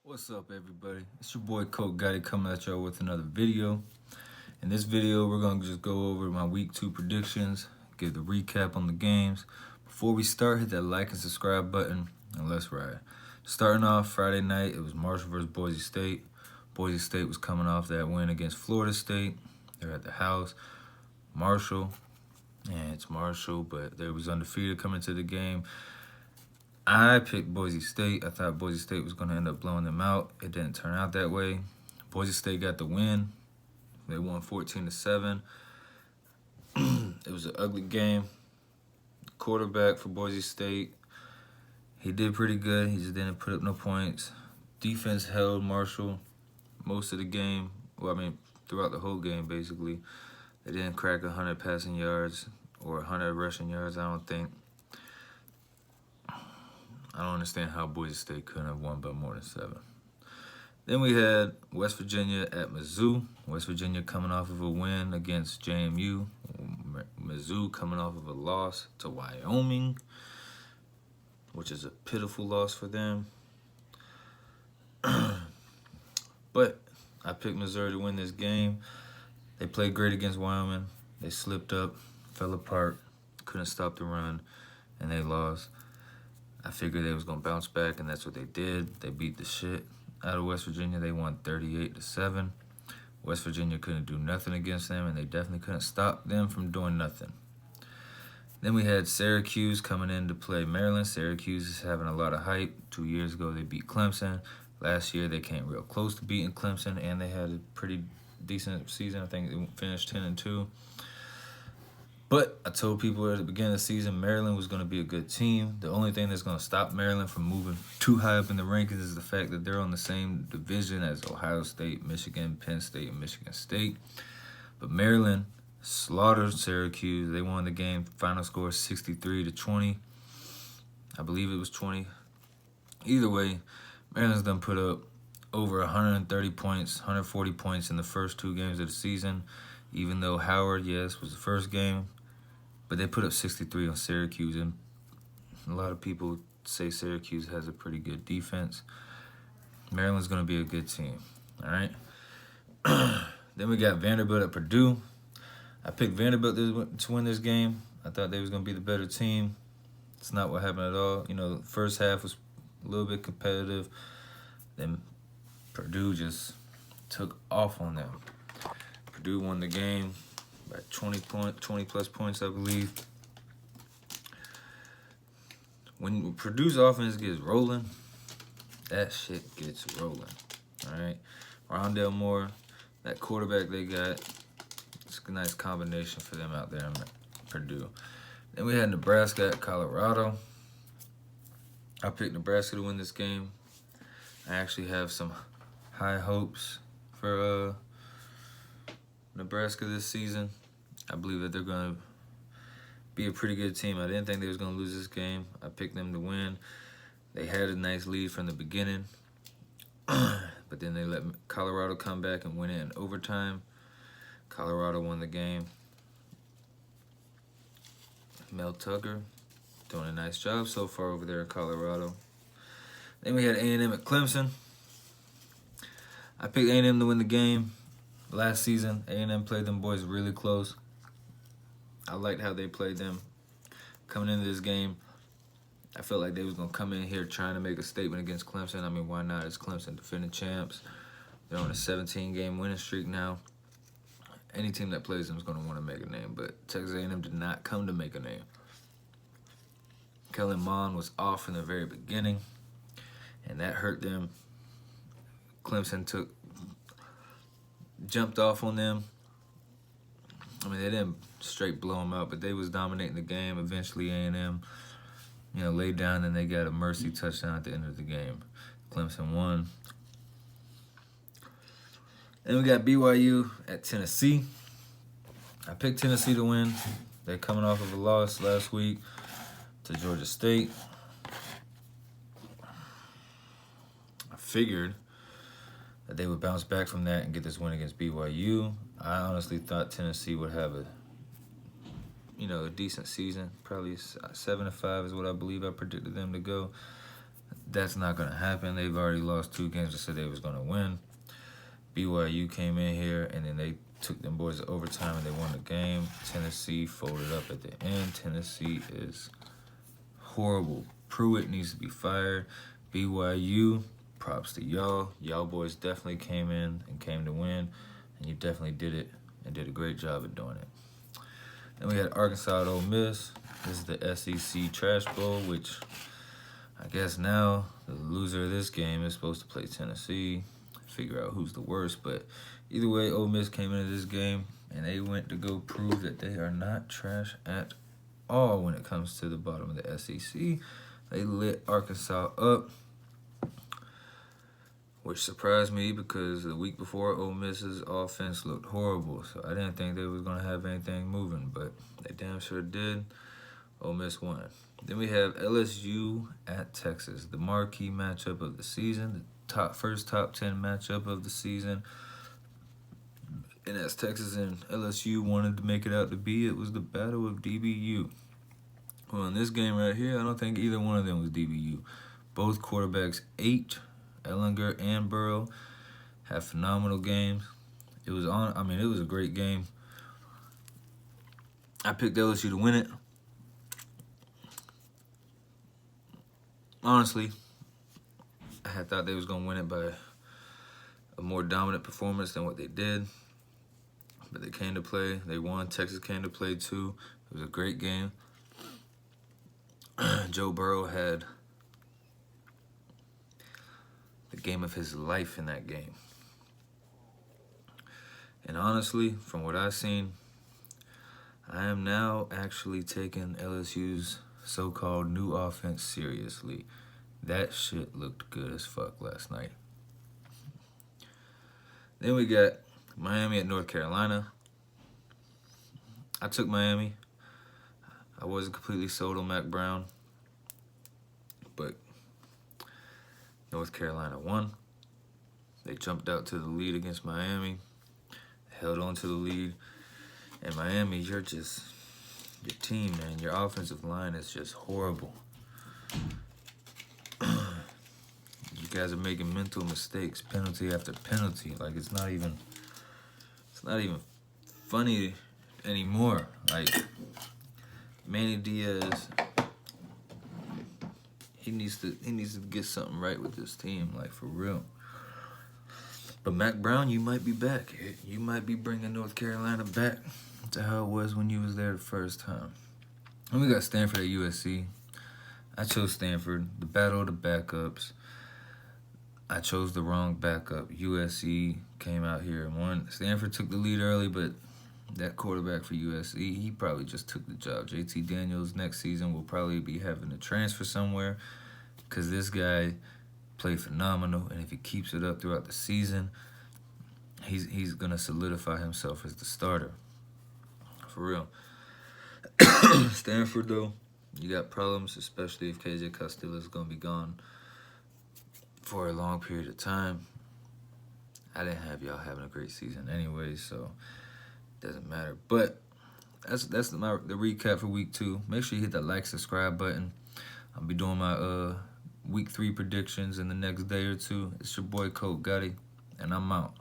What's up, everybody? It's your boy Coke Gotti coming at y'all with another video. In this video, we're gonna just go over my week 2 predictions, give the recap on the games. Before we start, hit that like and subscribe button, and let's ride. Starting off Friday night, it was Marshall versus Boise State. Boise State was coming off that win against Florida State. They're at the house. Marshall, and it's Marshall, but they was undefeated coming to the game. I picked Boise State. I thought Boise State was going to end up blowing them out. It didn't turn out that way. Boise State got the win. They won 14-7. It was an ugly game. Quarterback for Boise State, he did pretty good. He just didn't put up no points. Defense held Marshall most of the game. Well, I mean, throughout the whole game, basically. They didn't crack 100 passing yards or 100 rushing yards, I don't think. I don't understand how Boise State couldn't have won by more than 7. Then we had West Virginia at Mizzou. West Virginia coming off of a win against JMU. Mizzou coming off of a loss to Wyoming, which is a pitiful loss for them. But I picked Missouri to win this game. They played great against Wyoming. They slipped up, fell apart, couldn't stop the run, and they lost. I figured they was going to bounce back, and that's what they did. They beat the shit out of West Virginia. They won 38-7. West Virginia couldn't do nothing against them, and they definitely couldn't stop them from doing nothing. Then we had Syracuse coming in to play Maryland. Syracuse is having a lot of hype. 2 years ago, they beat Clemson. Last year, they came real close to beating Clemson, and they had a pretty decent season. I think they finished 10-2. But I told people at the beginning of the season, Maryland was going to be a good team. The only thing that's going to stop Maryland from moving too high up in the rankings is the fact that they're on the same division as Ohio State, Michigan, Penn State, and Michigan State. But Maryland slaughtered Syracuse. They won the game. Final score 63-20. I believe it was 20. Either way, Maryland's done put up over 130 points, 140 points in the first 2 games of the season. Even though Howard, yes, was the first game. But they put up 63 on Syracuse, and a lot of people say Syracuse has a pretty good defense. Maryland's going to be a good team, all right? Then we got Vanderbilt at Purdue. I picked Vanderbilt to win this game. I thought they was going to be the better team. It's not what happened at all. You know, the first half was a little bit competitive. Then Purdue just took off on them. Purdue won the game by 20-plus points, I believe. When Purdue's offense gets rolling, that shit gets rolling. All right, Rondale Moore, that quarterback they got, it's a nice combination for them out there in Purdue. Then we had Nebraska at Colorado. I picked Nebraska to win this game. I actually have some high hopes for Nebraska this season. I believe that they're going to be a pretty good team. I didn't think they was going to lose this game. I picked them to win. They had a nice lead from the beginning, but then they let Colorado come back and win it in overtime. Colorado won the game. Mel Tucker doing a nice job so far over there in Colorado. Then we had A&M at Clemson. I picked A&M to win the game. Last season, A&M played them boys really close. I liked how they played them. Coming into this game, I felt like they was going to come in here trying to make a statement against Clemson. I mean, why not? It's Clemson, defending champs. They're on a 17-game winning streak now. Any team that plays them is going to want to make a name, but Texas A&M did not come to make a name. Kellen Mond was off from the very beginning, and that hurt them. Clemson jumped off on them. I mean, they didn't straight blow them out, but they was dominating the game. Eventually, A&M, laid down, and they got a mercy touchdown at the end of the game. Clemson won. Then we got BYU at Tennessee. I picked Tennessee to win. They're coming off of a loss last week to Georgia State. I figured that they would bounce back from that and get this win against BYU. I honestly thought Tennessee would have a decent season. Probably 7-5 is what I believe I predicted them to go. That's not going to happen. They've already lost 2 games and said they was going to win. BYU came in here, and then they took them boys to overtime, and they won the game. Tennessee folded up at the end. Tennessee is horrible. Pruitt needs to be fired. BYU, props to y'all. Y'all boys definitely came in and came to win, and you definitely did it and did a great job of doing it. Then we had Arkansas at Ole Miss. This is the SEC Trash Bowl, which I guess now the loser of this game is supposed to play Tennessee, figure out who's the worst. But either way, Ole Miss came into this game, and they went to go prove that they are not trash at all when it comes to the bottom of the SEC. They lit Arkansas up, which surprised me because the week before, Ole Miss's offense looked horrible. So I didn't think they was going to have anything moving, but they damn sure did. Ole Miss won. Then we have LSU at Texas, the marquee matchup of the season, the first top 10 matchup of the season. And as Texas and LSU wanted to make it out to be, it was the battle of DBU. Well, in this game right here, I don't think either one of them was DBU. Both quarterbacks ate. Ellinger and Burrow had phenomenal games. It was a great game. I picked LSU to win it. Honestly, I had thought they was going to win it by a more dominant performance than what they did. But they came to play. They won. Texas came to play, too. It was a great game. Joe Burrow had the game of his life in that game. And honestly, from what I've seen, I am now actually taking LSU's so-called new offense seriously. That shit looked good as fuck last night. Then we got Miami at North Carolina. I took Miami. I wasn't completely sold on Mac Brown, but North Carolina won. They jumped out to the lead against Miami, held on to the lead. And Miami, your team, man, your offensive line is just horrible. You guys are making mental mistakes, penalty after penalty. Like it's not even funny anymore. Like Manny Diaz, he needs to get something right with this team, like for real. But Mac Brown, you might be back. You might be bringing North Carolina back to how it was when you was there the first time. And we got Stanford at USC. I chose Stanford. The battle of the backups. I chose the wrong backup. USC came out here and won. Stanford took the lead early, but that quarterback for USC, he probably just took the job. JT Daniels next season will probably be having to transfer somewhere because this guy played phenomenal, and if he keeps it up throughout the season, he's going to solidify himself as the starter. For real. Stanford, though, you got problems, especially if KJ Costello is going to be gone for a long period of time. I didn't have y'all having a great season anyway, so it doesn't matter. But that's the recap for week 2. Make sure you hit that like, subscribe button. I'll be doing my week 3 predictions in the next day or two. It's your boy Colt Gotti, and I'm out.